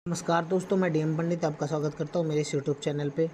नमस्कार दोस्तों, मैं डीएम पंडित आपका स्वागत करता हूं मेरे इस यूट्यूब चैनल पे।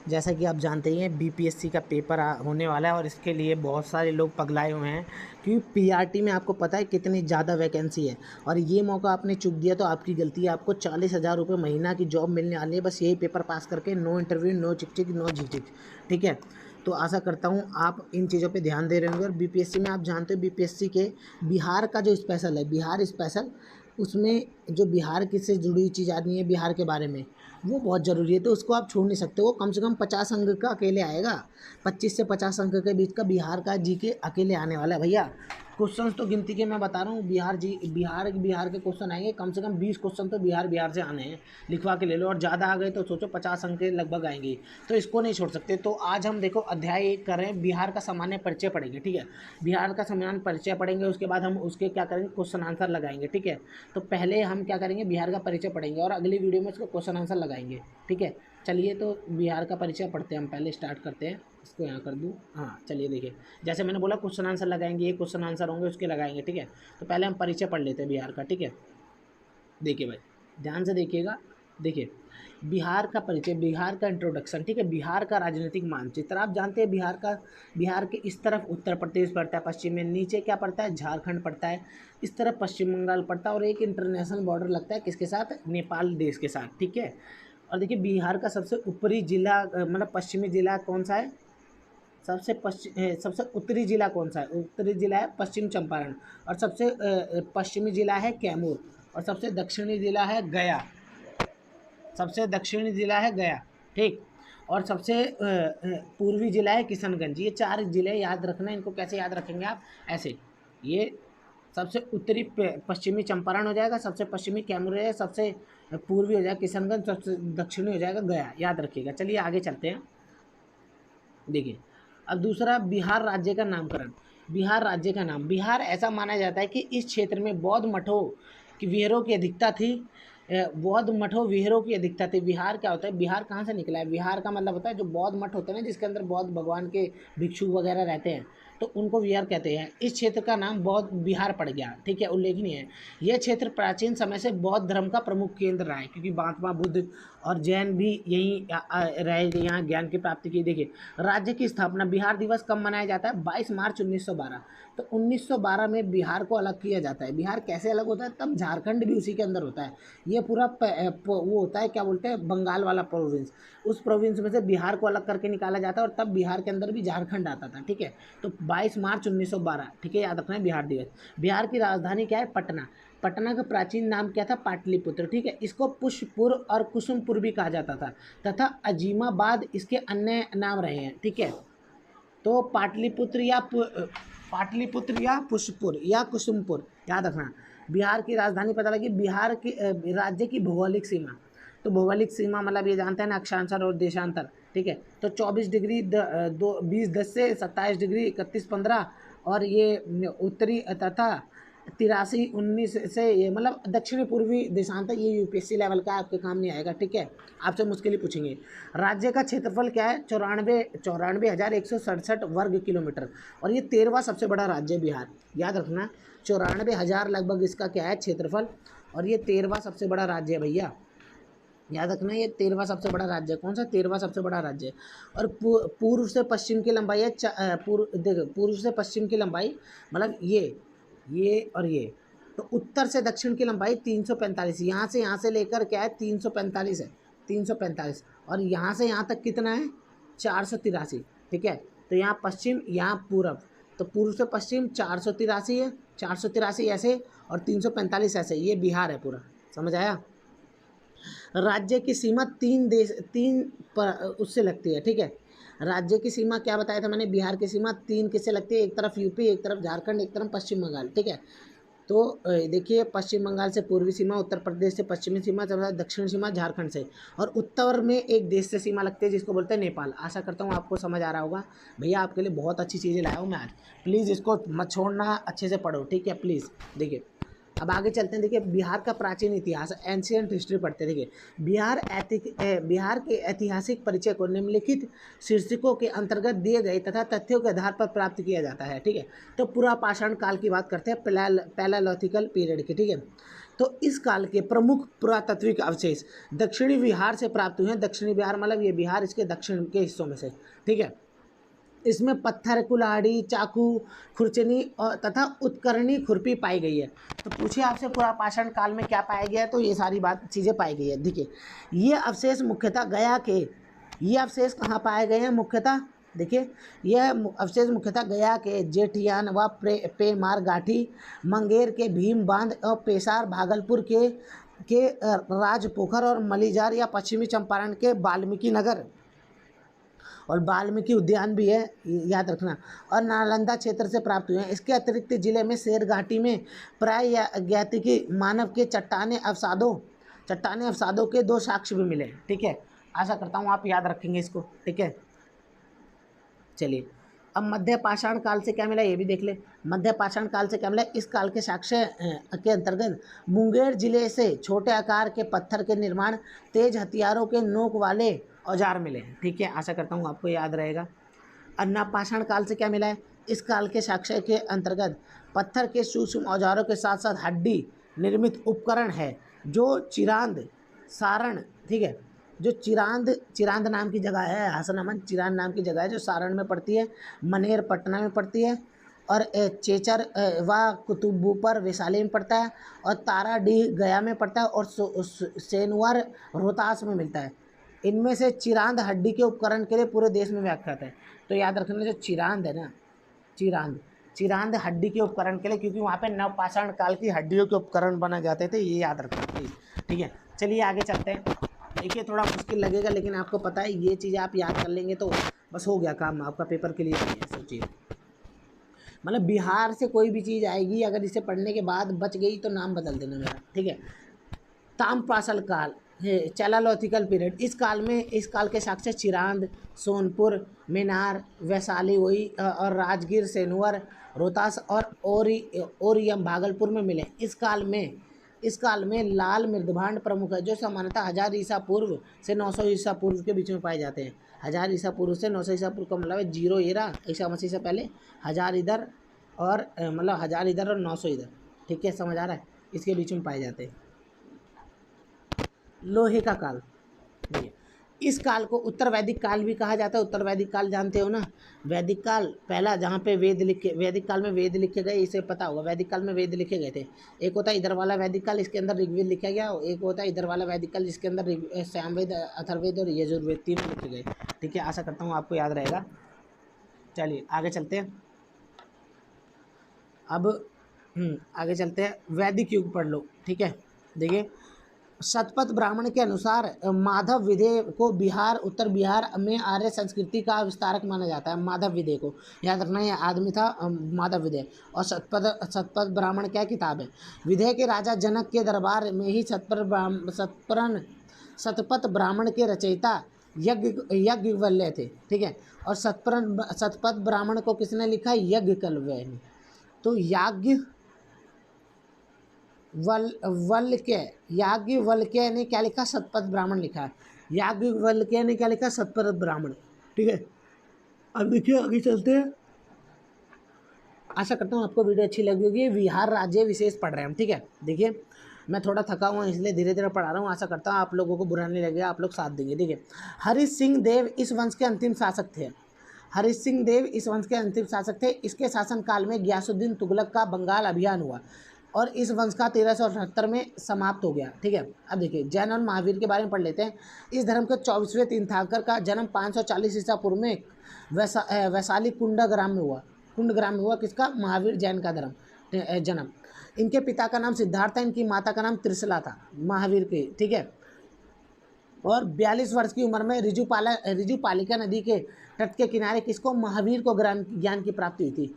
जैसा कि आप जानते ही हैं, बीपीएससी का पेपर होने वाला है और इसके लिए बहुत सारे लोग पगलाए हुए हैं क्योंकि पीआरटी में आपको पता है कितनी ज़्यादा वैकेंसी है और ये मौका आपने चूक दिया तो आपकी गलती है। आपको 40,000 रुपये महीना की जॉब मिलने वाली है, बस यही पेपर पास करके। नो इंटरव्यू, नो चिक नो झिक, ठीक है। तो आशा करता हूँ आप इन चीज़ों पे ध्यान दे रहे होंगे। और बीपीएससी में आप जानते हो, बीपीएससी के बिहार का जो स्पेशल है, बिहार स्पेशल, उसमें जो बिहार की से जुड़ी हुई चीज़ आनी है बिहार के बारे में, वो बहुत ज़रूरी है, तो उसको आप छोड़ नहीं सकते। वो कम से कम 50 अंक का अकेले आएगा, 25 से 50 अंक के बीच का बिहार का जीके अकेले आने वाला है भैया। क्वेश्चंस तो गिनती के मैं बता रहा हूँ, बिहार के क्वेश्चन आएंगे, कम से कम 20 क्वेश्चन तो बिहार से आने हैं, लिखवा के ले लो। और ज़्यादा आ गए तो सोचो 50 अंक के लगभग आएंगे, तो इसको नहीं छोड़ सकते। तो आज हम देखो अध्याय 1 कर रहे हैं, बिहार का सामान्य परिचय पढ़ेंगे, ठीक है। बिहार का सामान्य परिचय पढ़ेंगे, उसके बाद हम उसके क्या करेंगे, क्वेश्चन आंसर लगाएंगे, ठीक है। तो पहले हम क्या करेंगे, बिहार का परिचय पढ़ेंगे और अगली वीडियो में इसको क्वेश्चन आंसर लगाएंगे, ठीक है। चलिए, तो बिहार का परिचय पढ़ते हैं हम, पहले स्टार्ट करते हैं। इसको यहाँ कर दूँ, हाँ चलिए देखिए, जैसे मैंने बोला क्वेश्चन आंसर लगाएंगे, ये क्वेश्चन आंसर होंगे उसके लगाएंगे, ठीक है। तो पहले हम परिचय पढ़ लेते हैं बिहार का, ठीक है। देखिए भाई, ध्यान से देखिएगा। देखिए, बिहार का परिचय, बिहार का इंट्रोडक्शन, ठीक है। बिहार का राजनीतिक मानचित्र, आप जानते हैं बिहार के इस तरफ उत्तर प्रदेश पड़ता है, पश्चिम में नीचे क्या पड़ता है, झारखंड पड़ता है, इस तरफ पश्चिम बंगाल पड़ता है और एक इंटरनेशनल बॉर्डर लगता है किसके साथ, नेपाल देश के साथ, ठीक है। और देखिए, बिहार का सबसे ऊपरी जिला मतलब पश्चिमी जिला कौन सा है, सबसे उत्तरी जिला कौन सा है, उत्तरी जिला है पश्चिम चंपारण। और सबसे पश्चिमी जिला है कैमूर। और सबसे दक्षिणी जिला है गया, ठीक। और सबसे पूर्वी जिला है किशनगंज। ये 4 जिले याद रखना। इनको कैसे याद रखेंगे आप, ऐसे, ये सबसे उत्तरी पश्चिमी चंपारण हो जाएगा, सबसे पश्चिमी कैमूर हो जाएगा, सबसे पूर्वी हो जाएगा किशनगंज, सबसे दक्षिणी हो जाएगा गया, याद रखिएगा। चलिए आगे चलते हैं। देखिए, अब दूसरा, बिहार राज्य का नामकरण। बिहार राज्य का नाम, बिहार ऐसा माना जाता है कि इस क्षेत्र में बौद्ध मठों की विहारों की अधिकता थी। बौद्ध मठों विहारों की अधिकता थी। बिहार क्या होता है, बिहार कहाँ से निकला है, बिहार का मतलब होता है जो बौद्ध मठ होते हैं ना, जिसके अंदर बौद्ध भगवान के भिक्षु वगैरह रहते हैं, तो उनको विहार कहते हैं। इस क्षेत्र का नाम बौद्ध बिहार पड़ गया, ठीक है, उल्लेखनीय है। यह क्षेत्र प्राचीन समय से बौद्ध धर्म का प्रमुख केंद्र रहा है, क्योंकि महात्मा बुद्ध और जैन भी यहीं रहे, यहाँ ज्ञान की प्राप्ति की। देखिए, राज्य की स्थापना, बिहार दिवस कब मनाया जाता है, 22 मार्च 1912। तो 1912 में बिहार को अलग किया जाता है। बिहार कैसे अलग होता है, तब झारखंड भी उसी के अंदर होता है। ये पूरा वो होता है, क्या बोलते हैं, बंगाल वाला प्रोविंस, उस प्रोविंस में से बिहार को अलग करके निकाला जाता है और तब बिहार के अंदर भी झारखंड आता था, ठीक है। तो 22 मार्च 1912, ठीक है, याद रखना है बिहार दिवस। बिहार की राजधानी क्या है, पटना। पटना का प्राचीन नाम क्या था, पाटलिपुत्र, ठीक है। इसको पुष्पपुर और कुसुमपुर भी कहा जाता था, तथा अजीमाबाद इसके अन्य नाम रहे हैं, ठीक है। तो पाटलिपुत्र या पुष्पपुर या कुसुमपुर, याद रखना। बिहार की राजधानी पता लगी, बिहार की राज्य की भौगोलिक सीमा। तो भौगोलिक सीमा मतलब ये जानते हैं ना, अक्षांतर और देशांतर, ठीक है। तो 24 डिग्री 20-10 से 27 डिग्री 31-15, और ये उत्तरी तथा 83-19 से ये मतलब दक्षिणी पूर्वी देशांतर। ये यूपीएससी लेवल का आपके काम नहीं आएगा, ठीक है, आपसे मुश्किल ही पूछेंगे। राज्य का क्षेत्रफल क्या है, 94,167 वर्ग किलोमीटर, और ये 13वां सबसे बड़ा राज्य है बिहार, याद रखना। 94,000 लगभग इसका क्या है क्षेत्रफल, और ये 13वां सबसे बड़ा राज्य है भैया, याद रखना। ये 13वां सबसे बड़ा राज्य है। कौन सा, 13वां सबसे बड़ा राज्य है। और पूर्व से पश्चिम की लंबाई है, पूर्व से पश्चिम की लंबाई मतलब ये और ये। तो उत्तर से दक्षिण की लंबाई 345, यहाँ से लेकर क्या है, 345 है, 345। और यहाँ से यहाँ तक कितना है, 483, ठीक है। तो यहाँ पश्चिम, यहाँ पूर्व, तो पूर्व से पश्चिम 483 है, 483 ऐसे, और 345 ऐसे। ये बिहार है पूरा, समझ आया। राज्य की सीमा तीन उससे लगती है, ठीक है। राज्य की सीमा क्या बताया था मैंने, बिहार की सीमा 3 किससे लगती है, एक तरफ यूपी, एक तरफ झारखंड, एक तरफ पश्चिम बंगाल, ठीक है। तो देखिए, पश्चिम बंगाल से पूर्वी सीमा, उत्तर प्रदेश से पश्चिमी सीमा, दक्षिणी सीमा झारखंड से, और उत्तर में एक देश से सीमा लगती है जिसको बोलते हैं नेपाल। आशा करता हूँ आपको समझ आ रहा होगा भैया। आपके लिए बहुत अच्छी चीज़ें लाया हूँ मैं आज, प्लीज़ इसको मत छोड़ना, अच्छे से पढ़ो, ठीक है, प्लीज़। देखिए, अब आगे चलते हैं। देखिए, बिहार का प्राचीन इतिहास, एंशियंट हिस्ट्री पढ़ते हैं। देखिए, बिहार के ऐतिहासिक परिचय को निम्नलिखित शीर्षकों के अंतर्गत दिए गए तथा तथ्यों के आधार पर प्राप्त किया जाता है, ठीक है। तो पुरापाषाण काल की बात करते हैं, पैलेलिथिकल पीरियड की, ठीक है। तो इस काल के प्रमुख पुरातात्विक अवशेष दक्षिणी बिहार से प्राप्त हुए हैं। दक्षिणी बिहार मतलब ये बिहार इसके दक्षिण के हिस्सों में से, ठीक है। इसमें पत्थर, कुल्हाड़ी, चाकू, खुरचनी और तथा उत्कर्णी खुरपी पाई गई है। तो पूछिए आपसे पुरापाषाण काल में क्या पाया गया है, तो ये सारी चीज़ें पाई गई है। देखिए ये अवशेष मुख्यतः गया के, ये अवशेष कहाँ पाए गए हैं मुख्यतः, देखिए यह अवशेष मुख्यतः गया के जेठियान व पेमार गाठी, मंगेर के भीम बांध और पेशार, भागलपुर के राजपोखर और मलीजार या पश्चिमी चंपारण के वाल्मीकि नगर और वाल्मीकि उद्यान भी है, याद रखना, और नालंदा क्षेत्र से प्राप्त हुए हैं। इसके अतिरिक्त जिले में शेर घाटी में प्राय ज्ञातिकी मानव के चट्टाने अवसादों के 2 साक्ष्य भी मिले, ठीक है। आशा करता हूँ आप याद रखेंगे इसको, ठीक है। चलिए अब मध्य पाषाण काल से क्या मिला ये भी देख ले। मध्य पाषाण काल से क्या मिला, इस काल के साक्ष्य के अंतर्गत मुंगेर जिले से छोटे आकार के पत्थर के निर्माण, तेज हथियारों के नोक वाले औजार मिले हैं, ठीक है। आशा करता हूँ आपको याद रहेगा। अन्नापाषाण काल से क्या मिला है, इस काल के साक्ष्य के अंतर्गत पत्थर के सूक्ष्म औजारों के साथ साथ हड्डी निर्मित उपकरण है, जो चिरांद सारण, ठीक है, जो चिरांद नाम की जगह है, हसनमन चिरांद नाम की जगह है जो सारण में पड़ती है, मनेर पटना में पड़ती है, और चेचर व कुतुबुपर वैशाली में पड़ता है, और ताराडीह गया में पड़ता है, और सेनुवर रोहतास में मिलता है। इनमें से चिरांद हड्डी के उपकरण के लिए पूरे देश में व्याख्यात है। तो याद रखना जो चिरांद है ना, चिरांद हड्डी के उपकरण के लिए, क्योंकि वहाँ पे नवपाषाण काल की हड्डियों के उपकरण बना जाते थे, ये याद रखना प्लीज़, ठीक है। चलिए आगे चलते हैं। देखिए थोड़ा मुश्किल लगेगा, लेकिन आपको पता है ये चीज़ें आप याद कर लेंगे तो बस हो गया काम, आपका पेपर के लिए है सब चीज़। मतलब बिहार से कोई भी चीज़ आएगी, अगर इसे पढ़ने के बाद बच गई तो नाम बदल देना मेरा, ठीक है। ताम्रपाषाण काल है, चैलालॉथिकल पीरियड। इस काल के साक्ष्य चिरांद, सोनपुर, मेनार, वैशाली वही और राजगीर, सेनुवर, रोहतास और ओरियम भागलपुर में मिले। इस काल में लाल मृदभांड प्रमुख है, जो सामान्यतः 1000 ईसा पूर्व से 900 ईसा पूर्व के बीच में पाए जाते हैं। 1000 ईसा पूर्व से 900 ईसा पूर्व का मतलब है 0 एरा ईसा मसीह से पहले, 1000 इधर और मतलब 1000 इधर और 900 इधर, ठीक है, समझ आ रहा है, इसके बीच में पाए जाते हैं। लोहे का काल, देखिए इस काल को उत्तर वैदिक काल भी कहा जाता है। उत्तर वैदिक काल जानते हो ना, वैदिक काल पहला जहाँ पे वैदिक काल में वेद लिखे गए, इसे पता होगा, वैदिक काल में वेद लिखे गए थे। एक होता है इधर वाला वैदिक काल, इसके अंदर ऋग्वेद लिखा गया, एक होता है इधर वाला वैदिक काल जिसके अंदर सामवेद, अथर्ववेद और यजुर्वेद तीनों लिखे गए, ठीक है। आशा करता हूँ आपको याद रहेगा। चलिए आगे चलते हैं। अब आगे चलते हैं, वैदिक युग पढ़ लो, ठीक है। देखिए शतपथ ब्राह्मण के अनुसार माधव विदेह को बिहार, उत्तर बिहार में आर्य संस्कृति का विस्तारक माना जाता है। माधव विदेह को याद रखना, यह आदमी था माधव विदेह। और शतपथ ब्राह्मण क्या किताब है। विदेह के राजा जनक के दरबार में ही शतपथ ब्राह्मण के रचयिता यज्ञवल्क्य थे, ठीक है। और शतपथ ब्राह्मण को किसने लिखा, यज्ञवल्क्य ने। तो याज्ञवल्क्य ने क्या लिखा, शतपथ ब्राह्मण लिखा है। याज्ञवल्क्य ने क्या लिखा, शतपथ ब्राह्मण, ठीक है। अब देखिए आगे चलते हैं। आशा करता हूँ आपको वीडियो अच्छी लगी होगी। बिहार राज्य विशेष पढ़ रहे हैं हम, ठीक है। देखिए मैं थोड़ा थका हुआ इसलिए धीरे धीरे पढ़ा रहा हूँ। आशा करता हूँ आप लोगों को बुरा नहीं लगेगा, आप लोग साथ देंगे, ठीक है। हरीश सिंह देव इस वंश के अंतिम शासक थे। हरीश सिंह देव इस वंश के अंतिम शासक थे। इसके शासनकाल में गियासुद्दीन तुगलक का बंगाल अभियान हुआ और इस वंश का 1378 में समाप्त हो गया, ठीक है। अब देखिए जैन और महावीर के बारे में पढ़ लेते हैं। इस धर्म के 24वें तीर्थंकर का जन्म 540 ईसा पूर्व में वैशाली कुंडग्राम में हुआ। किसका, महावीर जैन का जन्म। इनके पिता का नाम सिद्धार्थ था, इनकी माता का नाम त्रिशला था, महावीर के, ठीक है। और 42 वर्ष की उम्र में रिजुपालिका नदी के तट के किनारे किसको, महावीर को ज्ञान की प्राप्ति हुई थी।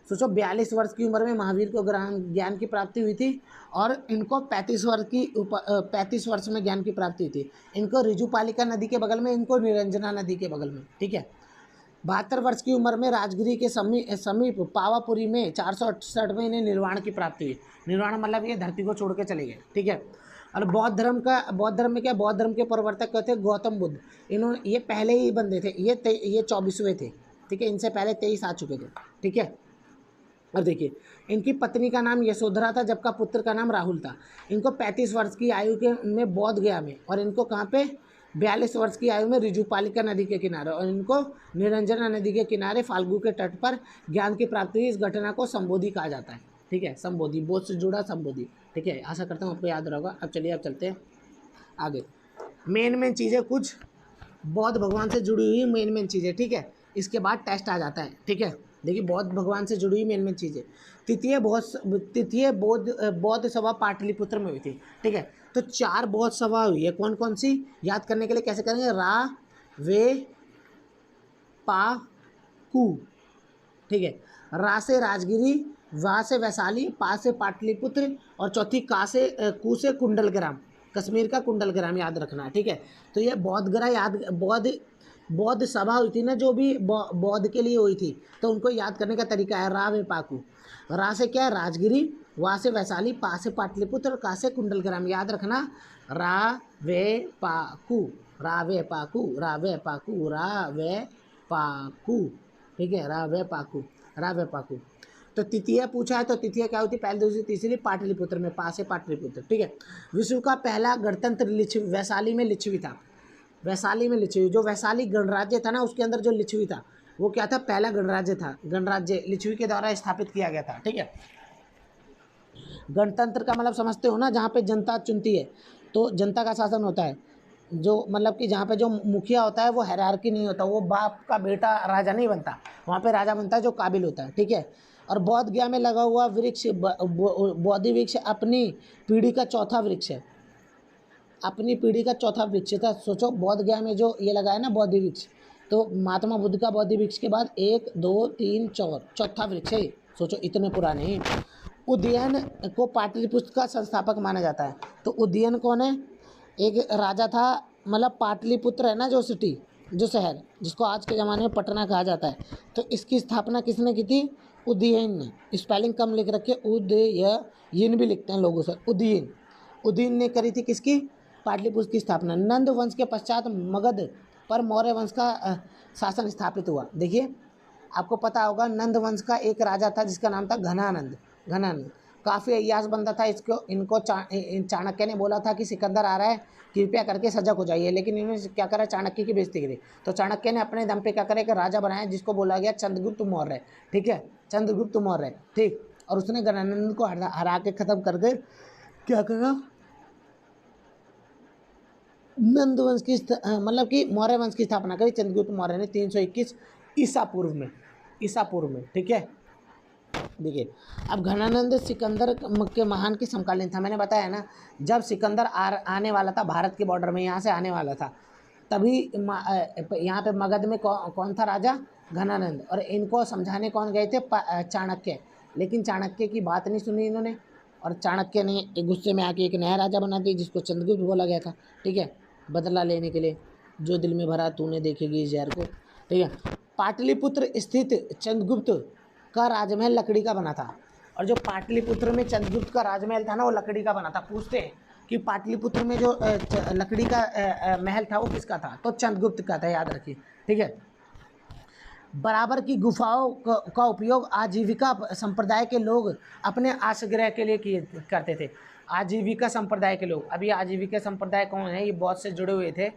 सोचो 42 वर्ष की उम्र में महावीर को ज्ञान की प्राप्ति हुई थी और इनको 35 वर्ष में ज्ञान की प्राप्ति हुई थी। इनको रिजुपालिका नदी के बगल में, इनको निरंजना नदी के बगल में, ठीक है। 72 वर्ष की उम्र में राजगिरी के समीप पावापुरी में 468 में इन्हें निर्वाण की प्राप्ति हुई। निर्वाण मतलब ये धरती को छोड़ के चले गए, ठीक है। और बौद्ध धर्म में क्या, बौद्ध धर्म के प्रवर्तक क्या थे, गौतम बुद्ध। इन्होंने, ये पहले ही बंदे थे, ये 24वें थे, ठीक है। इनसे पहले 23 आ चुके थे, ठीक है। और देखिए, इनकी पत्नी का नाम यशोधरा था, जबकि पुत्र का नाम राहुल था। इनको 35 वर्ष की आयु के में बोध गया में, और इनको कहाँ पे 42 वर्ष की आयु में ऋजुपालिका नदी के किनारे, और इनको निरंजना नदी के किनारे फाल्गु के तट पर ज्ञान की प्राप्ति हुई। इस घटना को संबोधि कहा जाता है। ठीक है, संबोधि, बोध से जुड़ा संबोधि। ठीक है, आशा करता हूँ आपको याद रहेगा। अब चलिए, अब चलते हैं आगे। मेन चीज़ें कुछ बौद्ध भगवान से जुड़ी हुई मेन चीज़ें। ठीक है, इसके बाद टेस्ट आ जाता है। ठीक है, देखिए, बौद्ध भगवान से जुड़ी हुई मेन चीज़ें। तृतीय बौद्ध सभा पाटलिपुत्र में हुई थी। ठीक है, तो 4 बौद्ध सभा हुई है। कौन कौन सी, याद करने के लिए कैसे करेंगे? रा, वे, पा, कू। ठीक है, रा से राजगिरी, वा से वैशाली, पा से पाटलिपुत्र, और चौथी का से कू से कुंडलग्राम, कश्मीर का कुंडलग्राम याद रखना है। ठीक है, तो ये बौद्ध सभा हुई थी ना, जो भी बौद्ध के लिए हुई थी, तो उनको याद करने का तरीका है रा वे पाकू। रा से क्या है? राजगिरी, वा से वैशाली, पा से पाटलिपुत्र, और का से कुंडलग्राम। याद रखना, रा वे पाकू, रा वे पाकू, रा वे पाकू, रा वे पाकू। ठीक है, रा वे पाकू, रा वे पाकू। तो तृतीय पूछा है, तो तृतीय क्या होती है? पहली, दूसरी, तीसरी पाटलिपुत्र में, पा से पाटलिपुत्र। ठीक है, विश्व का पहला गणतंत्र वैशाली में लिच्छवी था। वैशाली में लिच्छवी, जो वैशाली गणराज्य था ना, उसके अंदर जो लिच्छवी था वो क्या था? पहला गणराज्य था। गणराज्य लिच्छवी के द्वारा स्थापित किया गया था। ठीक है, गणतंत्र का मतलब समझते हो ना, जहाँ पे जनता चुनती है, तो जनता का शासन होता है। जो मतलब कि जहाँ पे जो मुखिया होता है वो हायरार्की नहीं होता, वो बाप का बेटा राजा नहीं बनता, वहाँ पे राजा बनता है जो काबिल होता है। ठीक है, और बौद्ध गया में लगा हुआ वृक्ष, बोधि वृक्ष अपनी पीढ़ी का चौथा वृक्ष है। अपनी पीढ़ी का चौथा वृक्ष था। सोचो, बोध गया में जो ये लगा है ना बोधि वृक्ष, तो महात्मा बुद्ध का बोधि वृक्ष के बाद 1 2 3 4 चौथा वृक्ष है। सोचो, इतने पुराने ही। उदयन को पाटलिपुत्र का संस्थापक माना जाता है। तो उदयन कौन है? एक राजा था, मतलब पाटलिपुत्र है ना जो सिटी, जो शहर, जिसको आज के ज़माने में पटना कहा जाता है, तो इसकी स्थापना किसने की थी? उदयन ने। स्पेलिंग कम लिख रखे, उदयन भी लिखते हैं लोगों से, उदयन। उदयन ने करी थी किसकी? पाटलिपुत्र की स्थापना। नंद वंश के पश्चात मगध पर मौर्य वंश का शासन स्थापित हुआ। देखिए, आपको पता होगा, नंद वंश का एक राजा था जिसका नाम था घनानंद। घनानंद काफ़ी अय्याश बंदा था। इनको चाणक्य ने बोला था कि सिकंदर आ रहा है, कृपया करके सजग हो जाइए, लेकिन इन्होंने क्या करा? चाणक्य की बेइज्जती करी। तो चाणक्य ने अपने दम पे क्या करे? एक राजा बनाया जिसको बोला गया चंद्रगुप्त मौर्य। ठीक है, चंद्रगुप्त मौर्य। ठीक, और उसने घनानंद को हरा के ख़त्म करके क्या करा? नंद वंश की मतलब कि मौर्य वंश की स्थापना करी चंद्रगुप्त मौर्य ने 321 ईसा पूर्व में। ठीक है, देखिए, अब घनानंद सिकंदर के महान की समकालीन था। मैंने बताया ना, जब सिकंदर आने वाला था भारत के बॉर्डर में, यहाँ से आने वाला था, तभी यहाँ पे मगध में कौन था राजा? घनानंद। और इनको समझाने कौन गए थे? चाणक्य। लेकिन चाणक्य की बात नहीं सुनी इन्होंने, और चाणक्य ने एक गुस्से में आके एक नया राजा बना दिया जिसको चंद्रगुप्त बोला गया था। ठीक है, बदला लेने के लिए, जो दिल में भरा तूने देखेगी इस जहर को। ठीक है, पाटलिपुत्र स्थित चंद्रगुप्त का राजमहल लकड़ी का बना था। और जो पाटलिपुत्र में चंद्रगुप्त का राजमहल था ना, वो लकड़ी का बना था। पूछते हैं कि पाटलिपुत्र में जो लकड़ी का महल था वो किसका था? तो चंद्रगुप्त का था, याद रखिए। ठीक है, बराबर की गुफाओं का उपयोग आजीविका संप्रदाय के लोग अपने आश्रय के लिए करते थे। आजीविका संप्रदाय के लोग, अभी आजीविका संप्रदाय कौन है? ये बौद्ध से जुड़े हुए थे।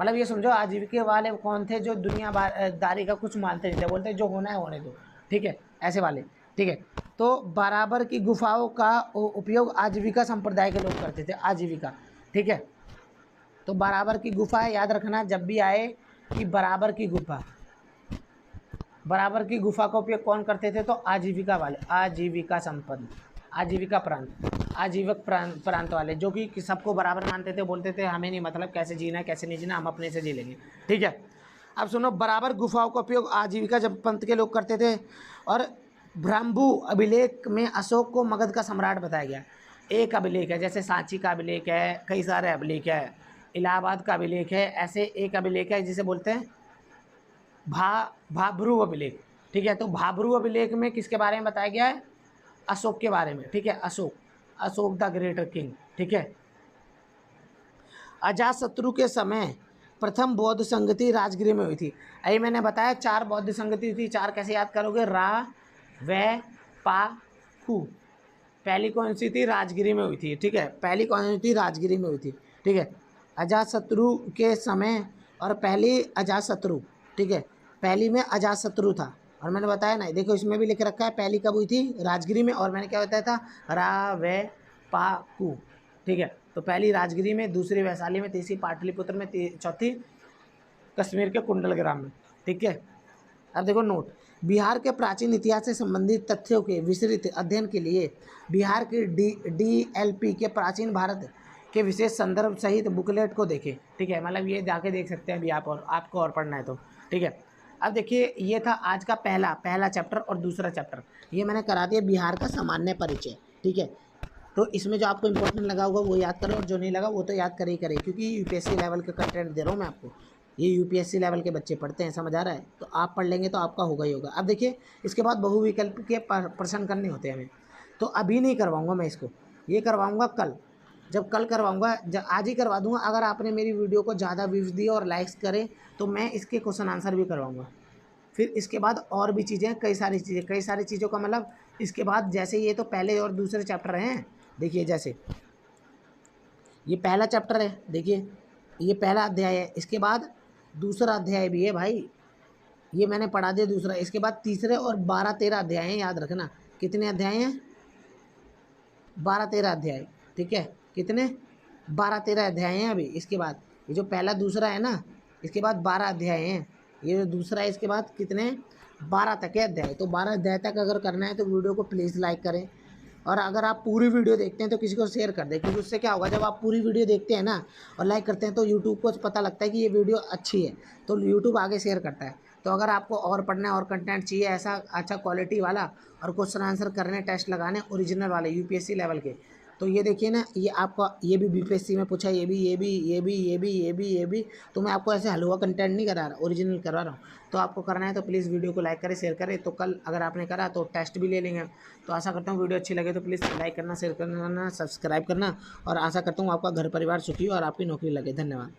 मतलब ये समझो, आजीविका वाले कौन थे? जो दुनियादारी का कुछ मानते नहीं थे, बोलते जो होना है होने दो। ठीक है, ऐसे वाले। ठीक है, तो बराबर की गुफाओं का उपयोग आजीविका संप्रदाय के लोग करते थे। आजीविका। ठीक है, तो बराबर की गुफा है, याद रखना जब भी आए कि बराबर की गुफा, बराबर की गुफा का उपयोग कौन करते थे? तो आजीविका वाले, आजीविका संपन्न, आजीविका प्रांत, आजीवक प्रांत वाले, जो कि सबको बराबर मानते थे। बोलते थे हमें नहीं मतलब कैसे जीना है कैसे नहीं जीना, हम अपने से जी लेंगे। ठीक है, अब सुनो, बराबर गुफाओं का उपयोग आजीविका जब पंथ के लोग करते थे। और भ्राम्भू अभिलेख में अशोक को मगध का सम्राट बताया गया। एक अभिलेख है, जैसे सांची का अभिलेख है, कई सारे अभिलेख है, इलाहाबाद का अभिलेख है, ऐसे एक अभिलेख है जिसे बोलते हैं भाभरू अभिलेख। ठीक है, तो भाभरू अभिलेख में किसके बारे में बताया गया है? अशोक के बारे में। ठीक है, अशोक द ग्रेटर किंग। ठीक है, अजातशत्रु के समय प्रथम बौद्ध संगति राजगृह में हुई थी। अभी मैंने बताया 4 बौद्ध संगति थी। 4 कैसे याद करोगे? रा, वे, पाकू। पहली कौन सी थी? राजगिरी में हुई थी, ठीक है। पहली कौन सी थी? राजगिरी में हुई थी, ठीक है। अजातशत्रु के समय, और पहली अजातशत्रु, ठीक है, पहली में अजातशत्रु था। और मैंने बताया ना, देखो इसमें भी लिख रखा है पहली कब हुई थी? राजगिरी में। और मैंने क्या बताया था? रा वे पाकू, ठीक है। तो पहली राजगिरी में, दूसरी वैशाली में, तीसरी पाटलिपुत्र में, चौथी कश्मीर के कुंडलग्राम में, ठीक है। अब देखो नोट, बिहार के प्राचीन इतिहास से संबंधित तथ्यों के विस्तृत अध्ययन के लिए बिहार की DLP के प्राचीन भारत के विशेष संदर्भ सहित बुकलेट को देखें, ठीक है। मतलब ये जाके देख सकते हैं अभी आप, और आपको और पढ़ना है तो, ठीक है। अब देखिए, ये था आज का पहला चैप्टर और दूसरा चैप्टर, ये मैंने करा दिया बिहार का सामान्य परिचय, ठीक है। तो इसमें जो आपको इंपॉर्टेंट लगा होगा वो याद करो, और जो नहीं लगा वो तो याद करे ही करे, क्योंकि यूपीएससी लेवल का कंटेंट दे रहा हूँ मैं आपको। ये यूपीएससी लेवल के बच्चे पढ़ते हैं, समझ आ रहा है? तो आप पढ़ लेंगे तो आपका होगा ही होगा। अब देखिए, इसके बाद बहुविकल्प के प्रश्न करने होते हैं हमें, तो अभी नहीं करवाऊँगा मैं इसको, ये करवाऊँगा कल। जब कल करवाऊँगा, आज ही करवा दूँगा। अगर आपने मेरी वीडियो को ज़्यादा व्यूज़ दिए और लाइक्स करे तो मैं इसके क्वेश्चन आंसर भी करवाऊँगा। फिर इसके बाद और भी चीज़ें, कई सारी चीज़ों का मतलब, इसके बाद जैसे ये तो पहले और दूसरे चैप्टर हैं। देखिए, जैसे ये पहला चैप्टर है, देखिए ये पहला अध्याय है, इसके बाद दूसरा अध्याय भी है भाई, ये मैंने पढ़ा दिया दूसरा। इसके बाद तीसरे और 12-13 अध्याय हैं, याद रखना। कितने अध्याय हैं? 12-13 अध्याय, ठीक है। कितने? 12-13 अध्याय हैं अभी। इसके बाद ये जो पहला दूसरा है ना, इसके बाद 12 अध्याय हैं। ये जो दूसरा है, इसके बाद कितने? 12 तक है अध्याय। तो 12 अध्याय तक अगर करना है तो वीडियो को प्लीज़ लाइक करें, और अगर आप पूरी वीडियो देखते हैं तो किसी को शेयर कर दें, क्योंकि उससे क्या होगा, जब आप पूरी वीडियो देखते हैं ना और लाइक करते हैं तो यूट्यूब को पता लगता है कि ये वीडियो अच्छी है, तो यूट्यूब आगे शेयर करता है। तो अगर आपको और पढ़ना है और कंटेंट चाहिए ऐसा अच्छा क्वालिटी वाला, और क्वेश्चन आंसर करने, टेस्ट लगाने ओरिजिनल वाले यूपीएससी लेवल के, तो ये देखिए ना, ये आपका ये भी बीपीएससी में पूछा, ये भी, तो मैं आपको ऐसे हलवा कंटेंट नहीं करा रहा, ओरिजिनल करवा रहा हूँ। तो आपको करना है तो प्लीज़ वीडियो को लाइक करें, शेयर करें। तो कल अगर आपने करा तो टेस्ट भी ले लेंगे। तो आशा करता हूँ वीडियो अच्छी लगे तो प्लीज़ लाइक करना, शेयर करना, सब्सक्राइब करना, और आशा करता हूँ आपका घर परिवार सुखी हो और आपकी नौकरी लगे। धन्यवाद।